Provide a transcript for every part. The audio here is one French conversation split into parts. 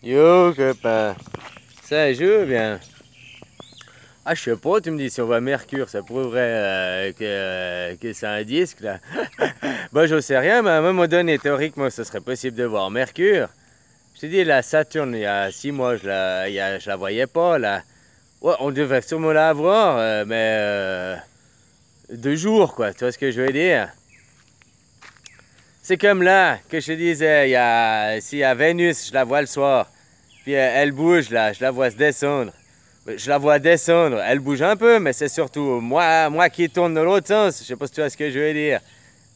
Yo, copain. Ça joue bien. Ah, je sais pas, tu me dis si on va Mercure, ça prouverait que c'est un disque, là. Bah, j'en sais rien, mais à un moment donné, théoriquement, ce serait possible de voir Mercure. Je t'ai dit, la Saturne, il y a 6 mois, je la voyais pas, là. Ouais, on devrait sûrement la voir, mais 2 jours, quoi, tu vois ce que je veux dire? C'est comme là, que je te disais, s'il y a Vénus, je la vois le soir. Puis elle bouge là, je la vois se descendre. Je la vois descendre, elle bouge un peu, mais c'est surtout moi qui tourne dans l'autre sens. Je sais pas si tu vois ce que je veux dire.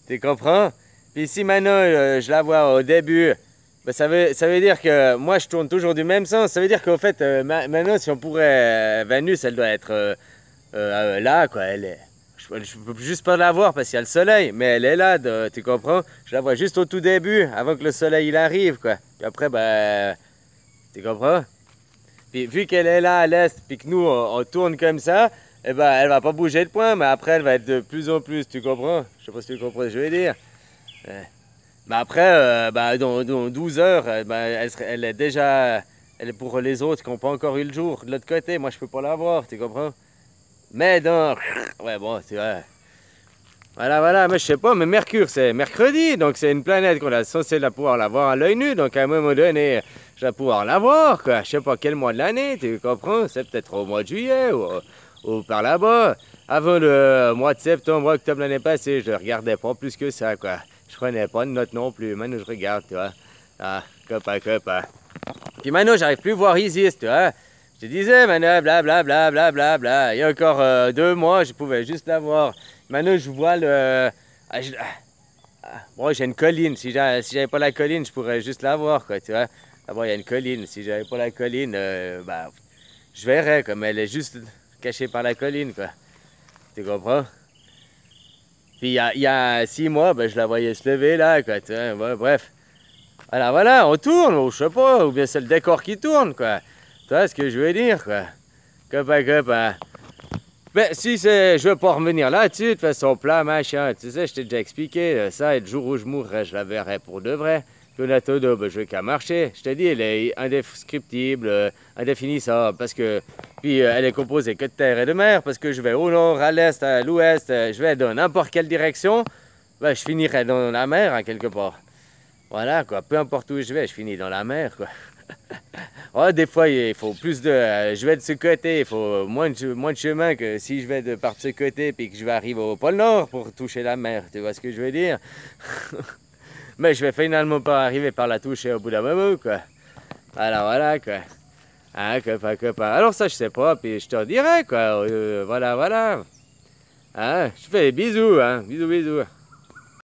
Tu comprends? Puis si maintenant je la vois au début, ben, ça veut dire que moi je tourne toujours du même sens. Ça veut dire qu'au fait, maintenant si on pourrait. Vénus, elle doit être là, quoi. Je peux juste pas la voir parce qu'il y a le soleil, mais elle est là, tu comprends? Je la vois juste au tout début, avant que le soleil il arrive, quoi. Puis après, ben. Tu comprends? Puis vu qu'elle est là à l'est, puis que nous, on tourne comme ça, eh ben, elle va pas bouger de point, mais après, elle va être de plus en plus, tu comprends? Je sais pas si tu comprends ce que je veux dire. Mais après, ben, dans 12 heures, ben, elle est déjà... Elle est pour les autres qui n'ont pas encore eu le jour. De l'autre côté, moi, je peux pas la voir, tu comprends? Mais dans... Ouais, bon, tu vois... Voilà, mais je sais pas, mais Mercure, c'est mercredi, donc c'est une planète qu'on est censé pouvoir la voir à l'œil nu, donc à un moment donné, je vais pouvoir la voir, quoi. Je sais pas quel mois de l'année, tu comprends? C'est peut-être au mois de juillet ou par là-bas. Avant le mois de septembre, octobre l'année passée, je regardais pas plus que ça, quoi. Je prenais pas de notes non plus, maintenant je regarde, tu vois. Ah, copain. Puis maintenant, j'arrive plus à voir Isis, tu vois. Je te disais, maintenant, blablabla. Il y a encore 2 mois, je pouvais juste la voir. Maintenant, je vois le. Moi, j'ai une colline. Si j'avais pas la colline, je pourrais juste la voir, quoi, tu vois. D'abord, il y a une colline. Si j'avais pas la colline, bah, je verrais, comme elle est juste cachée par la colline, quoi. Tu comprends? Puis il y a 6 mois, ben, je la voyais se lever, là, quoi, tu vois. Ouais, bref. Voilà, on tourne, ou je sais pas, ou bien c'est le décor qui tourne, quoi. Tu vois ce que je veux dire, quoi. Copain. Ben, si c'est. Je veux pas revenir là-dessus, de façon plat, machin. Tu sais, je t'ai déjà expliqué, ça, et le jour où je mourrai, je la verrai pour de vrai. Puis on a tout, ben, je veux qu'à marcher. Je t'ai dit, elle est indescriptible, indéfinissable, parce que. Puis elle est composée que de terre et de mer, parce que je vais au nord, à l'est, à l'ouest, je vais dans n'importe quelle direction, ben, je finirai dans la mer, hein, quelque part. Voilà, quoi. Peu importe où je vais, je finis dans la mer, quoi. Oh, des fois, il faut plus de. Je vais de ce côté, il faut moins de chemin que si je vais de par ce côté puis que je vais arriver au pôle Nord pour toucher la mer. Tu vois ce que je veux dire? Mais je vais finalement pas arriver par la toucher au bout d'un moment, quoi. Alors voilà, quoi. Hein, copain. Alors ça, je sais pas, puis je te dirai, quoi. Voilà. Hein, je fais des bisous, hein. Bisous.